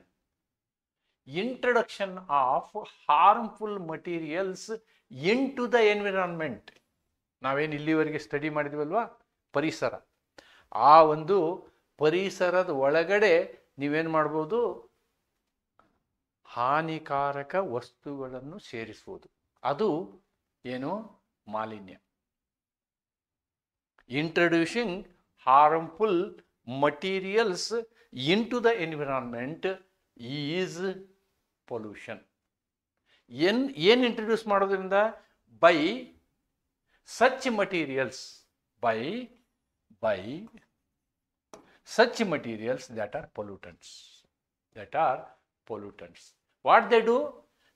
Introduction of harmful materials into the environment. ನಾವೇನು ಇಲ್ಲಿವರೆಗೆ ಸ್ಟಡಿ ಮಾಡಿದ್ವಲ್ವಾ ಪರಿಸರ, ಆ ಒಂದು ಪರಿಸರದ ಒಳಗಡೆ ನೀವೇನು ಮಾಡ್ಬೋದು? ಹಾನಿಕಾರಕ ವಸ್ತುಗಳನ್ನು ಸೇರಿಸುವುದು. ಅದು ಏನು? ಮಾಲಿನ್ಯ. Introducing harmful materials into the environment is pollution. ಏನು ಇಂಟ್ರಡ್ಯೂಸ್ ಮಾಡೋದ್ರಿಂದ? By such materials, by such materials that are pollutants. What they do?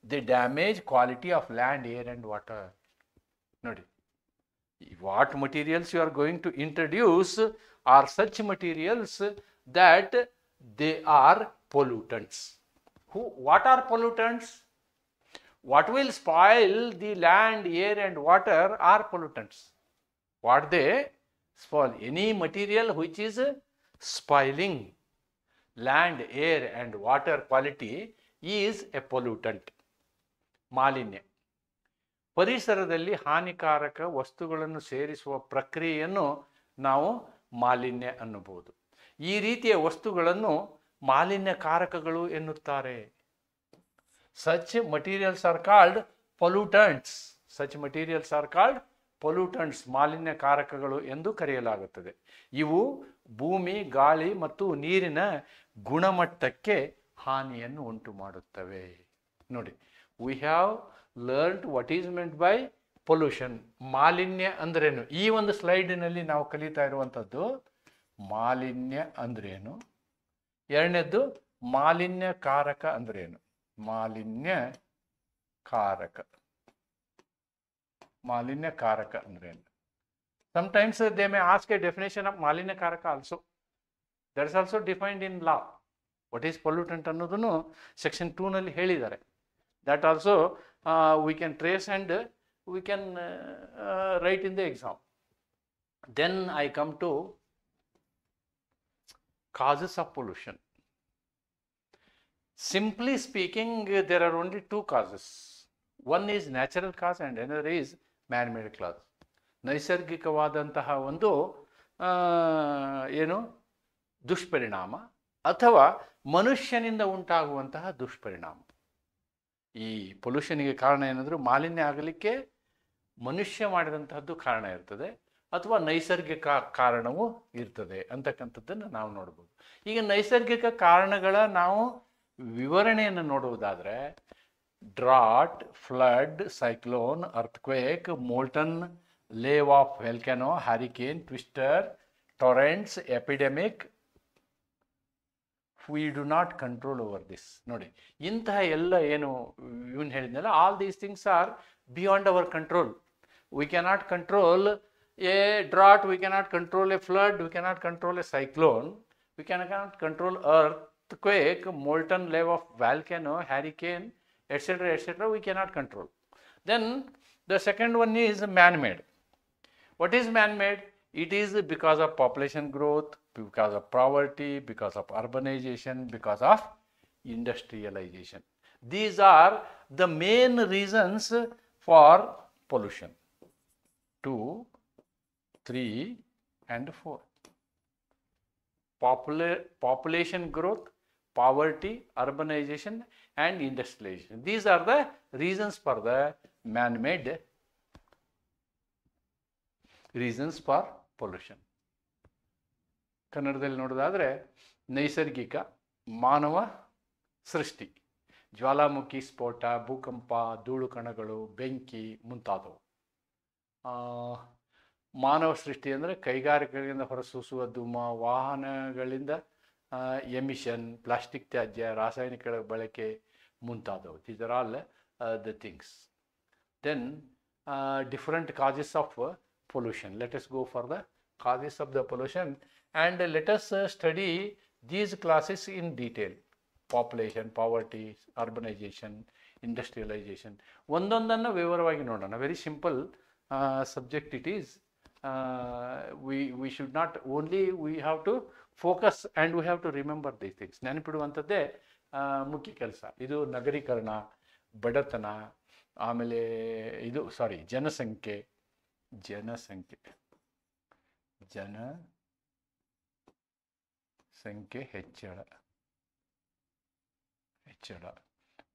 They damage quality of land, air and water. Nodi, what materials you are going to introduce are such materials that they are pollutants. What are pollutants? What will spoil the land, air and water are pollutants. What they spoil? Any material which is spoiling land, air and water quality is a pollutant. ಮಾಲಿನ್ಯ. ಪರಿಸರದಲ್ಲಿ ಹಾನಿಕಾರಕ ವಸ್ತುಗಳನ್ನು ಸೇರಿಸುವ ಪ್ರಕ್ರಿಯೆಯನ್ನು ನಾವು ಮಾಲಿನ್ಯ ಅನ್ನಬಹುದು. ಈ ರೀತಿಯ ವಸ್ತುಗಳನ್ನು ಮಾಲಿನ್ಯಕಾರಕಗಳು ಎನ್ನುತ್ತಾರೆ. Such materials are called pollutants. Such materials are called pollutants. ಮಾಲಿನ್ಯಕಾರಕಗಳು ಎಂದು ಕರೆಯಲಾಗುತ್ತದೆ. ಇವು ಭೂಮಿ, ಗಾಳಿ ಮತ್ತು ನೀರಿನ ಗುಣಮಟ್ಟಕ್ಕೆ ಹಾನಿಯನ್ನು ಉಂಟು ಮಾಡುತ್ತವೆ. ನೋಡಿ, we have learned what is meant by pollution. ಮಾಲಿನ್ಯ ಅಂದ್ರೇನು? ಈ ಒಂದು ಸ್ಲೈಡಿನಲ್ಲಿ ನಾವು ಕಲಿತಾ ಇರುವಂಥದ್ದು ಮಾಲಿನ್ಯ ಅಂದ್ರೇನು. ಎರಡನೇದ್ದು ಮಾಲಿನ್ಯಕಾರಕ ಅಂದ್ರೇನು. ಮಾಲಿನ್ಯಕಾರಕ ಅಂದ್ರೇನು? Sometimes they may ask a definition of ಮಾಲಿನ್ಯಕಾರಕ also. That is also defined in law. What is pollutant ಅನ್ನೋದನ್ನು ಸೆಕ್ಷನ್ 2 ನಲ್ಲಿ ಹೇಳಿದ್ದಾರೆ. That also we can trace and we can write in the exam. Then I come to causes of pollution. Simply speaking, there are only two causes. One is natural cause and another is man-made cause. ನೈಸರ್ಗಿಕವಾದಂತಹ ಒಂದು ಏನು ದುಷ್ಪರಿಣಾಮ ಅಥವಾ ಮನುಷ್ಯನಿಂದ ಉಂಟಾಗುವಂತಹ ದುಷ್ಪರಿಣಾಮ. ಈ ಪೊಲ್ಯೂಷನ್ಗೆ ಕಾರಣ ಏನಾದರೂ ಮಾಲಿನ್ಯ ಆಗಲಿಕ್ಕೆ ಮನುಷ್ಯ ಮಾಡಿದಂತಹದ್ದು ಕಾರಣ ಇರ್ತದೆ, ಅಥವಾ ನೈಸರ್ಗಿಕ ಕಾರಣವೂ ಇರ್ತದೆ ಅಂತಕ್ಕಂಥದ್ದನ್ನು ನಾವು ನೋಡ್ಬೋದು. ಈಗ ನೈಸರ್ಗಿಕ ಕಾರಣಗಳ ನಾವು ವಿವರಣೆಯನ್ನು ನೋಡುವುದಾದರೆ, drought, flood, cyclone, earthquake, molten lava of volcano, hurricane, twister, torrents, epidemic, we do not control over this. ನೋಡಿ, ಇಂತಹ ಎಲ್ಲ ಏನು ಇವನು ಹೇಳಿದ್ನಲ್ಲ, all these things are beyond our control. We cannot control a drought, we cannot control a flood, we cannot control a cyclone, we cannot control earthquake, molten lava of volcano, hurricane, etc., etc., we cannot control. Then the second one is man-made. What is man-made? It is because of population growth, because of poverty, because of urbanization, because of industrialization. These are the main reasons for pollution. 2, 3 and 4. Population growth, poverty, urbanization and industrialization. These are the reasons for the man-made reasons for pollution. ಕನ್ನಡದಲ್ಲಿ ನೋಡೋದಾದರೆ ನೈಸರ್ಗಿಕ, ಮಾನವ ಸೃಷ್ಟಿ, ಜ್ವಾಲಾಮುಖಿ ಸ್ಫೋಟ, ಭೂಕಂಪ, ಧೂಳು ಕಣಗಳು, ಬೆಂಕಿ ಮುಂತಾದವು. ಮಾನವ ಸೃಷ್ಟಿ ಅಂದರೆ ಕೈಗಾರಿಕೆಗಳಿಂದ ಹೊರಸೂಸುವ ಧೂಮ, ವಾಹನಗಳಿಂದ ಎಮಿಷನ್, ಪ್ಲಾಸ್ಟಿಕ್ ತ್ಯಾಜ್ಯ, ರಾಸಾಯನಿಕಗಳ ಬಳಕೆ ಮುಂತಾದವು. These are all the things. Then different causes of pollution. Let us go for the causes of the pollution and let us study these classes in detail. Population, poverty, urbanization, industrialization. ಒಂದೊಂದನ್ನು ವಿವರವಾಗಿ ನೋಡೋಣ. Very simple subject it is. We should not only, we have to focus and we have to remember these things. ನೆನಪಿಡುವಂಥದ್ದೇ ಮುಖ್ಯ ಕೆಲಸ. ಇದು ನಗರೀಕರಣ, ಬಡತನ, ಆಮೇಲೆ ಇದು ಜನಸಂಖ್ಯೆ ಹೆಚ್ಚಳ,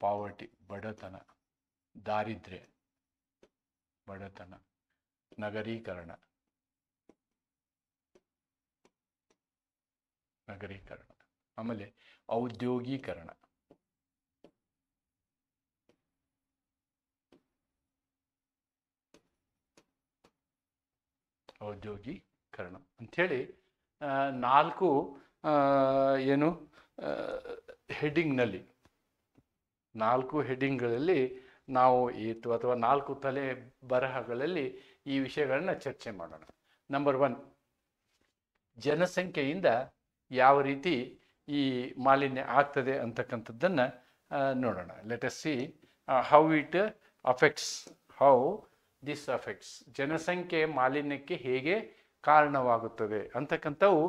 ಪಾವರ್ಟಿ ಬಡತನ, ದಾರಿದ್ರ್ಯ ಬಡತನ, ನಗರೀಕರಣ, ಆಮೇಲೆ ಔದ್ಯೋಗೀಕರಣ, ಅಂಥೇಳಿ 4 ಏನು ಹೆಡ್ಡಿಂಗ್ನಲ್ಲಿ 4 ಹೆಡ್ಡಿಂಗ್ಗಳಲ್ಲಿ ನಾವು ಅಥವಾ 4 ತಲೆ ಬರಹಗಳಲ್ಲಿ ಈ ವಿಷಯಗಳನ್ನ ಚರ್ಚೆ ಮಾಡೋಣ. ನಂಬರ್ 1, ಜನಸಂಖ್ಯೆಯಿಂದ ಯಾವ ರೀತಿ ಈ ಮಾಲಿನ್ಯ ಆಗ್ತದೆ ಅಂತಕ್ಕಂಥದ್ದನ್ನು ನೋಡೋಣ. Let us see how it affects, how this affects. ಜನಸಂಖ್ಯೆ ಮಾಲಿನ್ಯಕ್ಕೆ ಹೇಗೆ ಕಾರಣವಾಗುತ್ತದೆ ಅಂತಕ್ಕಂಥವು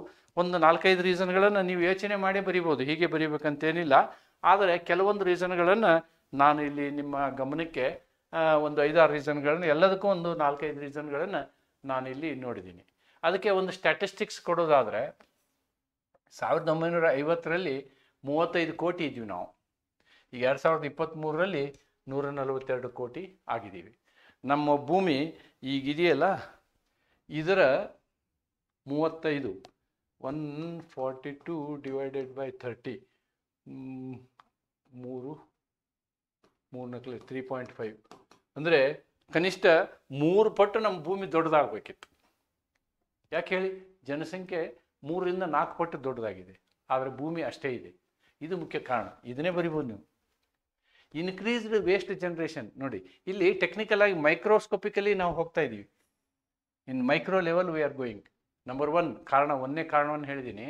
ಒಂದು 4-5 ರೀಸನ್ಗಳನ್ನು ನೀವು ಯೋಚನೆ ಮಾಡಿ ಬರಿಬೋದು. ಹೀಗೆ ಬರೀಬೇಕಂತೇನಿಲ್ಲ. ಆದರೆ ಕೆಲವೊಂದು ರೀಸನ್ಗಳನ್ನು ನಾನು ಇಲ್ಲಿ ನಿಮ್ಮ ಗಮನಕ್ಕೆ ಒಂದು 5-6 ರೀಸನ್ಗಳನ್ನು, ಎಲ್ಲದಕ್ಕೂ ಒಂದು 4-5 ರೀಸನ್ಗಳನ್ನು ನಾನಿಲ್ಲಿ ನೋಡಿದ್ದೀನಿ. ಅದಕ್ಕೆ ಒಂದು ಸ್ಟ್ಯಾಟಿಸ್ಟಿಕ್ಸ್ ಕೊಡೋದಾದರೆ, 1950ರಲ್ಲಿ 35 ಕೋಟಿ ಇದ್ವಿ ನಾವು. ಈಗ 2023ರಲ್ಲಿ 142 ಕೋಟಿ ಆಗಿದ್ದೀವಿ. ನಮ್ಮ ಭೂಮಿ ಈಗಿದೆಯಲ್ಲ, ಇದರ 35, 142 ಡಿವೈಡೆಡ್ ಬೈ 30, 3.5 ಅಂದರೆ ಕನಿಷ್ಠ 3 ಪಟ್ಟು ನಮ್ಮ ಭೂಮಿ ದೊಡ್ಡದಾಗಬೇಕಿತ್ತು. ಯಾಕೆ ಹೇಳಿ? ಜನಸಂಖ್ಯೆ 3ರಿಂದ 4 ಪಟ್ಟು ದೊಡ್ಡದಾಗಿದೆ, ಆದರೆ ಭೂಮಿ ಅಷ್ಟೇ ಇದೆ. ಇದು ಮುಖ್ಯ ಕಾರಣ. ಇದನ್ನೇ ಬರಿಬೋದು ನೀವು. Increased waste generation. ನೋಡಿ, ಇಲ್ಲಿ ಟೆಕ್ನಿಕಲ್ ಆಗಿ ಮೈಕ್ರೋಸ್ಕೋಪಿಕಲಿ ನಾವು ಹೋಗ್ತಾ ಇದ್ದೀವಿ. In micro level we are going. Number 1 ಕಾರಣ, ಒಂದನೇ ಕಾರಣವನ್ನು ಹೇಳಿದ್ದೀನಿ.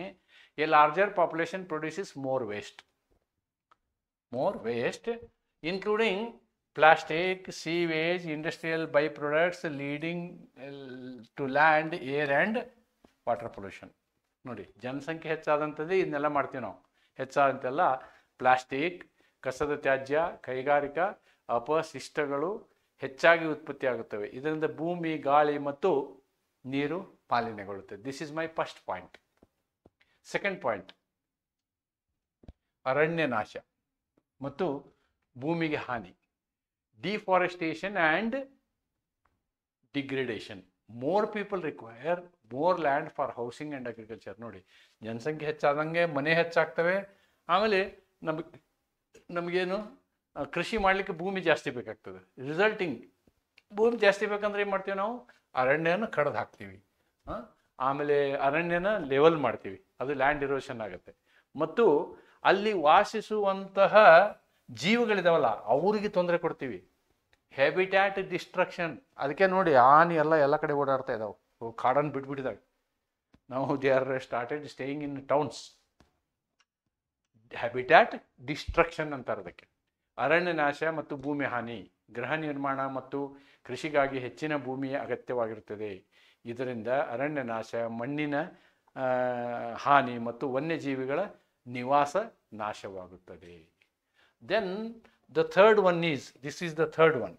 A larger population produces more waste, including plastic, sewage, industrial byproducts leading to land, air and water pollution. ನೋಡಿ, ಜನಸಂಖ್ಯೆ ಹೆಚ್ಚಾದಂಥದ್ದೇ ಇದನ್ನೆಲ್ಲ ಮಾಡ್ತೀವಿ ನಾವು. ಹೆಚ್ಚಾದಂತೆಲ್ಲ ಪ್ಲಾಸ್ಟಿಕ್, ಕಸದ ತ್ಯಾಜ್ಯ, ಕೈಗಾರಿಕಾ ಅಪಶಿಷ್ಟಗಳು ಹೆಚ್ಚಾಗಿ ಉತ್ಪತ್ತಿ ಆಗುತ್ತವೆ. ಇದರಿಂದ ಭೂಮಿ, ಗಾಳಿ ಮತ್ತು ನೀರು ಮಾಲಿನ್ಯಗೊಳ್ಳುತ್ತದೆ. This is my first point. Second point, ಅರಣ್ಯ ನಾಶ ಮತ್ತು ಭೂಮಿಗೆ ಹಾನಿ. Deforestation and degradation. More people require more land for housing and agriculture. ನೋಡಿ, ಜನಸಂಖ್ಯೆ ಹೆಚ್ಚಾದಂಗೆ ಮನೆ ಹೆಚ್ಚಾಗ್ತವೆ, ಆಮೇಲೆ ನಮಗೇನು ಕೃಷಿ ಮಾಡಲಿಕ್ಕೆ ಭೂಮಿ ಜಾಸ್ತಿ ಬೇಕಾಗ್ತದೆ. ರಿಸಲ್ಟಿಂಗ್ ಭೂಮಿ ಜಾಸ್ತಿ ಬೇಕಂದ್ರೆ ಏನು ಮಾಡ್ತೀವಿ ನಾವು? ಅರಣ್ಯನ ಕಡ್ದು ಹಾಕ್ತೀವಿ, ಆಮೇಲೆ ಅರಣ್ಯನ ಲೆವೆಲ್ ಮಾಡ್ತೀವಿ, ಅದು ಲ್ಯಾಂಡ್ ಇರೋಷನ್ ಆಗುತ್ತೆ. ಮತ್ತು ಅಲ್ಲಿ ವಾಸಿಸುವಂತಹ ಜೀವಿಗಳಿದಾವಲ್ಲ ಅವ್ರಿಗೆ ತೊಂದರೆ ಕೊಡ್ತೀವಿ. Habitat destruction. ಅದಕ್ಕೆ ನೋಡಿ ಆನೆ ಎಲ್ಲ ಕಡೆ ಓಡಾಡ್ತಾ ಇದ್ದಾವೆ, ಕಾಡನ್ನು ಬಿಟ್ಬಿಟ್ಟಿದಾಗ. ನಾವು they are started staying in towns. Habitat destruction ಅಂತಾರೆ ಅದಕ್ಕೆ. ಅರಣ್ಯ ನಾಶ ಮತ್ತು ಭೂಮಿ ಹಾನಿ. ಗೃಹ ನಿರ್ಮಾಣ ಮತ್ತು ಕೃಷಿಗಾಗಿ ಹೆಚ್ಚಿನ ಭೂಮಿಯ ಅಗತ್ಯವಾಗಿರುತ್ತದೆ. ಇದರಿಂದ ಅರಣ್ಯ ನಾಶ, ಮಣ್ಣಿನ ಹಾನಿ ಮತ್ತು ವನ್ಯಜೀವಿಗಳ ನಿವಾಸ ನಾಶವಾಗುತ್ತದೆ. Then the third one is, this is the third one,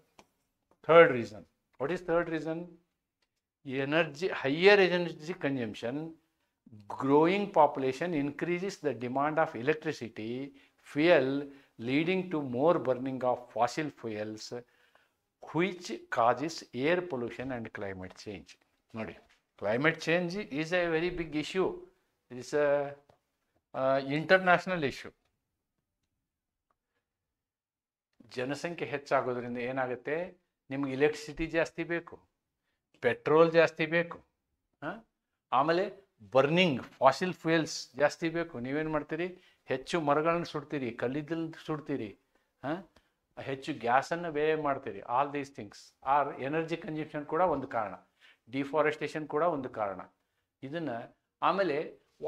third reason. What is third reason? Higher energy consumption. Growing population increases the demand of electricity, fuel, leading to more burning of fossil fuels, which causes air pollution and climate change. Nodi, climate change is a very big issue. It is a international issue. ಜನಸಂಖ್ಯೆ ಹೆಚ್ಚಾಗೋದ್ರಿಂದ ಏನಾಗುತ್ತೆ? ನಿಮ್ಗೆ electricity ಜಾಸ್ತಿ ಬೇಕು, petrol ಜಾಸ್ತಿ ಬೇಕು, ಆಮೇಲೆ burning fossil fuels ಜಾಸ್ತಿ ಬೇಕು. ನೀವೇನು ಮಾಡ್ತೀರಿ? ಹೆಚ್ಚು ಮರಗಳನ್ನು ಸುಡ್ತೀರಿ, ಕಲ್ಲಿದ್ದಲು ಸುಡ್ತೀರಿ, ಹೆಚ್ಚು ಗ್ಯಾಸನ್ನು ವ್ಯಯ ಮಾಡ್ತೀರಿ. All these things R energy consumption ಕೂಡ ಒಂದು ಕಾರಣ, ಡಿಫಾರೆಸ್ಟೇಷನ್ ಕೂಡ ಒಂದು ಕಾರಣ. ಇದನ್ನು ಆಮೇಲೆ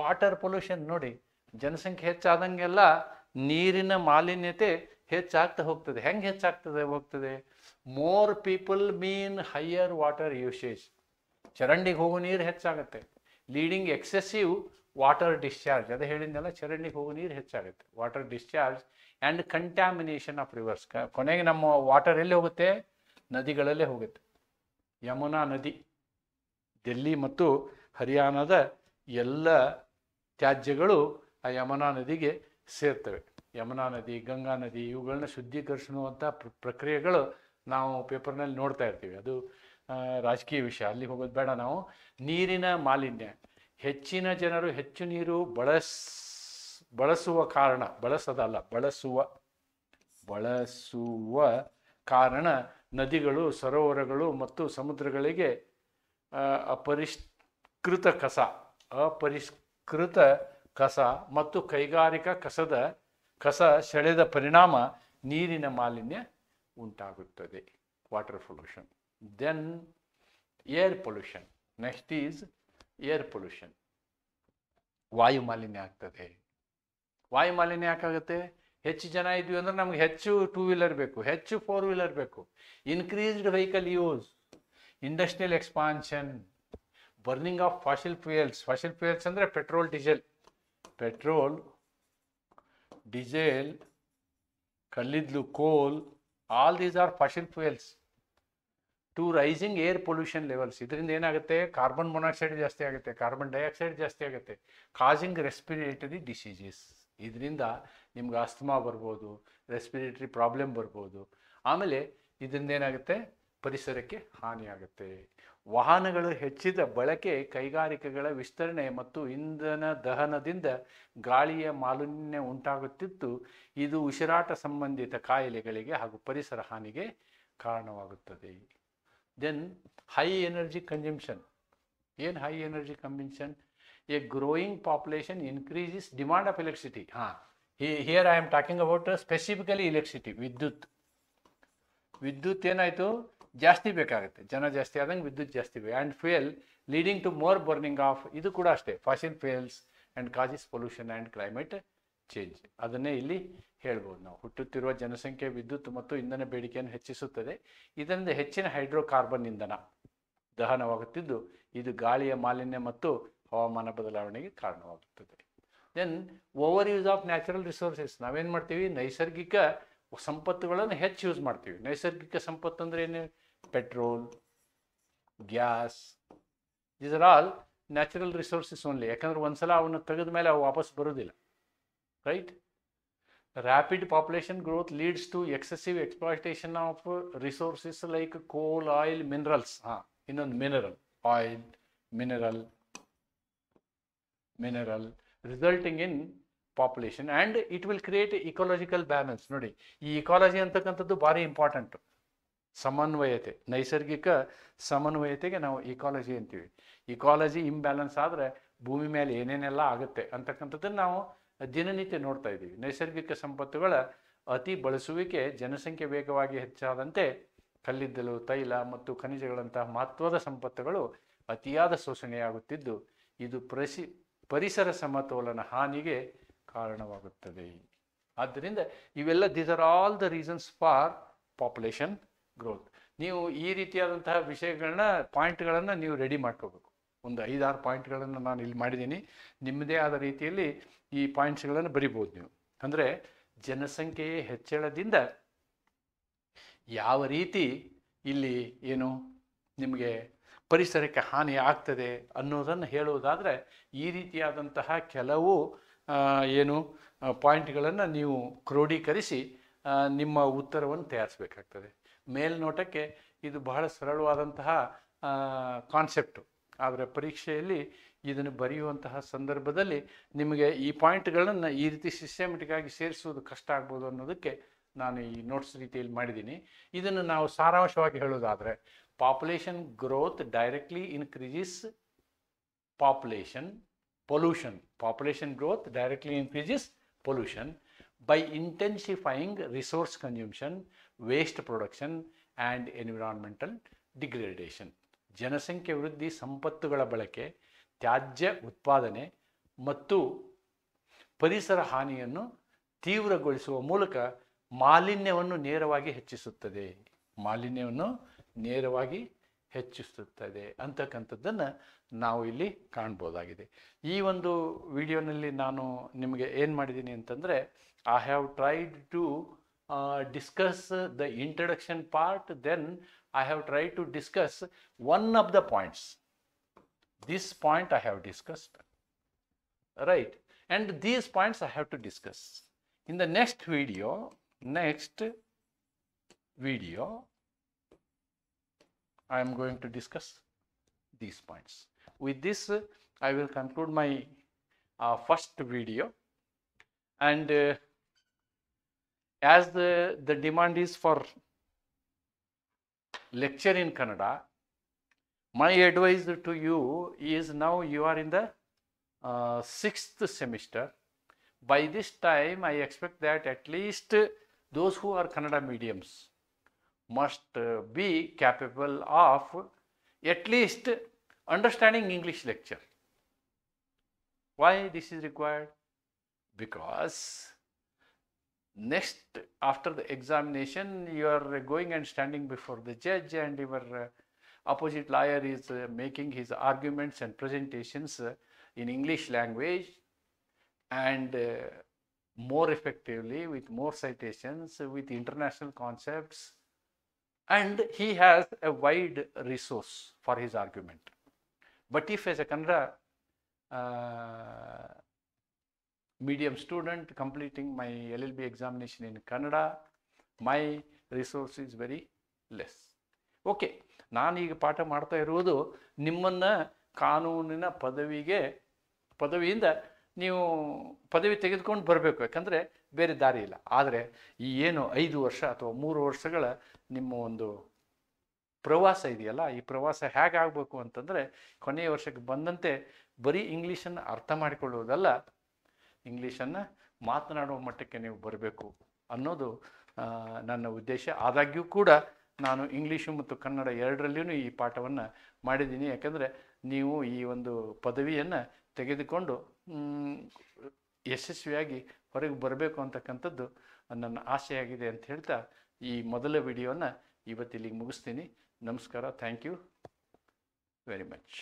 ವಾಟರ್ ಪೊಲ್ಯೂಷನ್. ನೋಡಿ, ಜನಸಂಖ್ಯೆ ಹೆಚ್ಚಾದಂಗೆಲ್ಲ ನೀರಿನ ಮಾಲಿನ್ಯತೆ ಹೆಚ್ಚಾಗ್ತಾ ಹೋಗ್ತದೆ. ಹೆಂಗೆ ಹೆಚ್ಚಾಗ್ತದೆ ಹೋಗ್ತದೆ? ಮೋರ್ ಪೀಪಲ್ ಮೀನ್ ಹೈಯರ್ ವಾಟರ್ ಯೂಸೇಜ್. ಚರಂಡಿಗೆ ಹೋಗೋ ನೀರು ಹೆಚ್ಚಾಗುತ್ತೆ, ಲೀಡಿಂಗ್ ಎಕ್ಸೆಸಿವ್ ವಾಟರ್ ಡಿಸ್ಚಾರ್ಜ್. ಅದೇ ಹೇಳಿದ್ನಲ್ಲ, ಚರಂಡಿಗೆ ಹೋಗೋ ನೀರು ಹೆಚ್ಚಾಗುತ್ತೆ, water discharge and contamination of reverse. ಕೊನೆಗೆ ನಮ್ಮ ವಾಟರ್ ಎಲ್ಲಿ ಹೋಗುತ್ತೆ? ನದಿಗಳಲ್ಲೇ ಹೋಗುತ್ತೆ. ಯಮುನಾ ನದಿ, ದಿಲ್ಲಿ ಮತ್ತು ಹರಿಯಾಣದ ಎಲ್ಲ ತ್ಯಾಜ್ಯಗಳು ಆ ಯಮುನಾ ನದಿಗೆ ಸೇರ್ತವೆ. ಯಮುನಾ ನದಿ, ಗಂಗಾ ನದಿ, ಇವುಗಳನ್ನ ಶುದ್ಧೀಕರಿಸುವಂಥ ಪ್ರಕ್ರಿಯೆಗಳು ನಾವು ಪೇಪರ್ನಲ್ಲಿ ನೋಡ್ತಾ ಇರ್ತೀವಿ. ಅದು ರಾಜಕೀಯ ವಿಷಯ, ಅಲ್ಲಿ ಹೋಗೋದು ಬೇಡ. ನಾವು ನೀರಿನ ಮಾಲಿನ್ಯ. ಹೆಚ್ಚಿನ ಜನರು ಹೆಚ್ಚು ನೀರು ಬಳಸುವ ಕಾರಣ, ಬಳಸುವ ಕಾರಣ ನದಿಗಳು, ಸರೋವರಗಳು ಮತ್ತು ಸಮುದ್ರಗಳಿಗೆ ಅಪರಿಷ್ಕೃತ ಕಸ ಮತ್ತು ಕೈಗಾರಿಕಾ ಕಸ ಸೆಳೆದ ಪರಿಣಾಮ ನೀರಿನ ಮಾಲಿನ್ಯ ಉಂಟಾಗುತ್ತದೆ, water pollution. Then air pollution. Next is air pollution. ವಾಯು ಮಾಲಿನ್ಯ ಆಗ್ತದೆ. ವಾಯು ಮಾಲಿನ್ಯ ಯಾಕಾಗುತ್ತೆ? ಹೆಚ್ಚು ಜನ ಇದ್ವಿ ಅಂದ್ರೆ ನಮ್ಗೆ ಹೆಚ್ಚು 2 ವೀಲರ್ ಬೇಕು, ಹೆಚ್ಚು 4 ವೀಲರ್ ಬೇಕು. Increased vehicle use, industrial expansion, burning of fossil fuels. Fossil fuels ಅಂದರೆ ಪೆಟ್ರೋಲ್, ಡೀಸೆಲ್, ಕಲ್ಲಿದ್ದಲು, coal, all these are fossil fuels. To rising air pollution levels. ಇದರಿಂದ ಏನಾಗುತ್ತೆ? ಕಾರ್ಬನ್ ಮೊನಾಕ್ಸೈಡ್ ಜಾಸ್ತಿ ಆಗುತ್ತೆ, ಕಾರ್ಬನ್ ಡೈಆಕ್ಸೈಡ್ ಜಾಸ್ತಿ ಆಗುತ್ತೆ, ಕಾಸಿಂಗ್ ರೆಸ್ಪಿರೇಟರಿ ಡಿಸೀಸಸ್. ಇದರಿಂದ ನಿಮ್ಗೆ ಆಸ್ತಮಾ ಬರ್ಬೋದು, ರೆಸ್ಪಿರೇಟರಿ ಪ್ರಾಬ್ಲಮ್ ಬರ್ಬೋದು. ಆಮೇಲೆ ಇದರಿಂದ ಏನಾಗುತ್ತೆ? ಪರಿಸರಕ್ಕೆ ಹಾನಿಯಾಗುತ್ತೆ. ವಾಹನಗಳು ಹೆಚ್ಚಿದ ಬಳಕೆ, ಕೈಗಾರಿಕೆಗಳ ವಿಸ್ತರಣೆ ಮತ್ತು ಇಂಧನ ದಹನದಿಂದ ಗಾಳಿಯ ಮಾಲಿನ್ಯ ಉಂಟಾಗುತ್ತಿದ್ದು, ಇದು ಉಸಿರಾಟ ಸಂಬಂಧಿತ ಕಾಯಿಲೆಗಳಿಗೆ ಹಾಗೂ ಪರಿಸರ ಹಾನಿಗೆ ಕಾರಣವಾಗುತ್ತದೆ. Then high energy consumption. ಏನು high energy consumption? A growing population increases demand of electricity. Here I am talking about specifically electricity, ವಿದ್ಯುತ್ ಏನಾಯಿತು? ಜಾಸ್ತಿ ಬೇಕಾಗುತ್ತೆ, ಜನ ಜಾಸ್ತಿ ಆದಂಗೆ ವಿದ್ಯುತ್ ಜಾಸ್ತಿ ಬೇಕು. And fuel leading to more burning of, ಇದು ಕೂಡ ಅಷ್ಟೇ, fossil fuels and causes pollution and climate change. ಅದನ್ನೇ ಇಲ್ಲಿ ಹೇಳ್ಬೋದು ನಾವು. ಹುಟ್ಟುತ್ತಿರುವ ಜನಸಂಖ್ಯೆ ವಿದ್ಯುತ್ ಮತ್ತು ಇಂಧನ ಬೇಡಿಕೆಯನ್ನು ಹೆಚ್ಚಿಸುತ್ತದೆ. ಇದರಿಂದ ಹೆಚ್ಚಿನ ಹೈಡ್ರೋಕಾರ್ಬನ್ ಇಂಧನ ದಹನವಾಗುತ್ತಿದ್ದು, ಇದು ಗಾಳಿಯ ಮಾಲಿನ್ಯ ಮತ್ತು ಹವಾಮಾನ ಬದಲಾವಣೆಗೆ ಕಾರಣವಾಗುತ್ತದೆ. Then overuse of natural resources. ನಾವೇನು ಮಾಡ್ತೀವಿ? ನೈಸರ್ಗಿಕ ಸಂಪತ್ತುಗಳನ್ನು ಹೆಚ್ಚು ಯೂಸ್ ಮಾಡ್ತೀವಿ. ನೈಸರ್ಗಿಕ ಸಂಪತ್ತು ಅಂದರೆ ಏನು? Petrol, gas, these are all natural resources only. ಯಾಕಂದ್ರೆ ಒಂದ್ಸಲ ಅವನ್ನ ತೆಗೆದ ಮೇಲೆ ಅವು ವಾಪಸ್ ಬರೋದಿಲ್ಲ, right? Rapid population growth leads to excessive exploitation of resources like coal, oil, minerals. ಇನ್ನೊಂದು mineral, oil, mineral resulting in population and it will create ecological balance. ನೋಡಿ, ಈ ಇಕಾಲಜಿ ಅಂತಕ್ಕಂಥದ್ದು ಭಾರಿ ಇಂಪಾರ್ಟೆಂಟು. ಸಮನ್ವಯತೆ, ನೈಸರ್ಗಿಕ ಸಮನ್ವಯತೆಗೆ ನಾವು ಇಕಾಲಜಿ ಅಂತೀವಿ. ಇಕಾಲಜಿ ಇಂಬ್ಯಾಲೆನ್ಸ್ ಆದರೆ ಭೂಮಿ ಮೇಲೆ ಏನೇನೆಲ್ಲ ಆಗುತ್ತೆ ಅಂತಕ್ಕಂಥದ್ದನ್ನು ನಾವು ದಿನನಿತ್ಯ ನೋಡ್ತಾ ಇದ್ದೀವಿ. ನೈಸರ್ಗಿಕ ಸಂಪತ್ತುಗಳ ಅತಿ ಬಳಸುವಿಕೆ ಜನಸಂಖ್ಯೆ ವೇಗವಾಗಿ ಹೆಚ್ಚಾದಂತೆ ಕಲ್ಲಿದ್ದಲು, ತೈಲ ಮತ್ತು ಖನಿಜಗಳಂತಹ ಮಹತ್ವದ ಸಂಪತ್ತುಗಳು ಅತಿಯಾದ ಶೋಷಣೆಯಾಗುತ್ತಿದ್ದು ಇದು ಪರಿಸರ ಸಮತೋಲನ ಹಾನಿಗೆ ಕಾರಣವಾಗುತ್ತದೆ. ಆದ್ದರಿಂದ ಇವೆಲ್ಲ these are all the reasons for population growth. ನೀವು ಈ ರೀತಿಯಾದಂತಹ ವಿಷಯಗಳನ್ನ, ಪಾಯಿಂಟ್ಗಳನ್ನು ನೀವು ರೆಡಿ ಮಾಡ್ಕೋಬೇಕು. ಒಂದು 5-6 ಪಾಯಿಂಟ್ಗಳನ್ನು ನಾನು ಇಲ್ಲಿ ಮಾಡಿದ್ದೀನಿ. ನಿಮ್ಮದೇ ಆದ ರೀತಿಯಲ್ಲಿ ಈ ಪಾಯಿಂಟ್ಸ್ಗಳನ್ನು ಬರಿಬೋದು ನೀವು. ಅಂದರೆ ಜನಸಂಖ್ಯೆಯ ಹೆಚ್ಚಳದಿಂದ ಯಾವ ರೀತಿ ಇಲ್ಲಿ ಏನು ನಿಮಗೆ ಪರಿಸರಕ್ಕೆ ಹಾನಿ ಆಗ್ತದೆ ಅನ್ನೋದನ್ನು ಹೇಳುವುದಾದರೆ ಈ ರೀತಿಯಾದಂತಹ ಕೆಲವು ಪಾಯಿಂಟ್ಗಳನ್ನು ನೀವು ಕ್ರೋಢೀಕರಿಸಿ ನಿಮ್ಮ ಉತ್ತರವನ್ನು ತಯಾರಿಸಬೇಕಾಗ್ತದೆ. ಮೇಲ್ನೋಟಕ್ಕೆ ಇದು ಬಹಳ ಸರಳವಾದಂತಹ ಕಾನ್ಸೆಪ್ಟು, ಆದರೆ ಪರೀಕ್ಷೆಯಲ್ಲಿ ಇದನ್ನು ಬರೆಯುವಂತಹ ಸಂದರ್ಭದಲ್ಲಿ ನಿಮಗೆ ಈ ಪಾಯಿಂಟ್ಗಳನ್ನು ಈ ರೀತಿ ಸಿಸ್ಟಮೆಟಿಕ್ ಆಗಿ ಸೇರಿಸುವುದು ಕಷ್ಟ ಆಗ್ಬೋದು ಅನ್ನೋದಕ್ಕೆ ನಾನು ಈ ನೋಟ್ಸ್ ರೀತಿಯಲ್ಲಿ ಮಾಡಿದ್ದೀನಿ. ಇದನ್ನು ನಾವು ಸಾರಾಂಶವಾಗಿ ಹೇಳೋದಾದರೆ, population growth directly increases population growth directly increases pollution by intensifying resource consumption, waste production and environmental degradation. ಜನಸಂಖ್ಯೆ ವೃದ್ಧಿ, ಸಂಪತ್ತುಗಳ ಬಳಕೆ, ತ್ಯಾಜ್ಯ ಉತ್ಪಾದನೆ ಮತ್ತು ಪರಿಸರ ಹಾನಿಯನ್ನು ತೀವ್ರಗೊಳಿಸುವ ಮೂಲಕ ಮಾಲಿನ್ಯವನ್ನು ನೇರವಾಗಿ ಹೆಚ್ಚಿಸುತ್ತದೆ ಅಂತಕ್ಕಂಥದ್ದನ್ನು ನಾವು ಇಲ್ಲಿ ಕಾಣ್ಬೋದಾಗಿದೆ. ಈ ಒಂದು ವಿಡಿಯೋನಲ್ಲಿ ನಾನು ನಿಮಗೆ ಏನು ಮಾಡಿದ್ದೀನಿ ಅಂತಂದರೆ, I have tried to discuss the introduction part, then I have tried to discuss one of the points. This point I have discussed, right? And these points I have to discuss. In the next video, I am going to discuss these points. With this, I will conclude my first video. And as the demand is for lecture in Kannada, my advice to you is, now you are in the 6th semester. By this time, I expect that at least those who are Kannada mediums must be capable of at least understanding English lecture. Why this is required? Because next, after the examination, you are going and standing before the judge, and your opposite lawyer is making his arguments and presentations in English language, and more effectively, with more citations, with international concepts, and he has a wide resource for his argument. But if as a Kannada medium student completing my LLB examination in Kannada, my resource is very less. Okay, ನಾನು ಈಗ ಪಾಠ ಮಾಡ್ತಾ ಇರುವುದು ನಿಮ್ಮನ್ನು ಕಾನೂನಿನ ಪದವಿಯಿಂದ ನೀವು ಪದವಿ ತೆಗೆದುಕೊಂಡು ಬರಬೇಕು, ಯಾಕಂದರೆ ಬೇರೆ ದಾರಿ ಇಲ್ಲ. ಆದರೆ ಈ ಏನು 5 ವರ್ಷ ಅಥವಾ 3 ವರ್ಷಗಳ ನಿಮ್ಮ ಒಂದು ಪ್ರವಾಸ ಇದೆಯಲ್ಲ, ಈ ಪ್ರವಾಸ ಹೇಗಾಗಬೇಕು ಅಂತಂದರೆ, ಕೊನೆಯ ವರ್ಷಕ್ಕೆ ಬಂದಂತೆ ಬರೀ ಇಂಗ್ಲೀಷನ್ನು ಅರ್ಥ ಮಾಡಿಕೊಳ್ಳುವುದಲ್ಲ, ಇಂಗ್ಲೀಷನ್ನು ಮಾತನಾಡುವ ಮಟ್ಟಕ್ಕೆ ನೀವು ಬರಬೇಕು ಅನ್ನೋದು ನನ್ನ ಉದ್ದೇಶ. ಆದಾಗ್ಯೂ ಕೂಡ ನಾನು ಇಂಗ್ಲೀಷು ಮತ್ತು ಕನ್ನಡ ಎರಡರಲ್ಲಿಯೂ ಈ ಪಾಠವನ್ನು ಮಾಡಿದ್ದೀನಿ. ಯಾಕಂದರೆ ನೀವು ಈ ಒಂದು ಪದವಿಯನ್ನು ತೆಗೆದುಕೊಂಡು ಯಶಸ್ವಿಯಾಗಿ ಹೊರಗೆ ಬರಬೇಕು ಅಂತಕ್ಕಂಥದ್ದು ನನ್ನ ಆಸೆಯಾಗಿದೆ ಅಂತ ಹೇಳ್ತಾ ಈ ಮೊದಲ ವಿಡಿಯೋನ ಇವತ್ತಿಲ್ಲಿಗೆ ಮುಗಿಸ್ತೀನಿ. ನಮಸ್ಕಾರ. Thank you very much.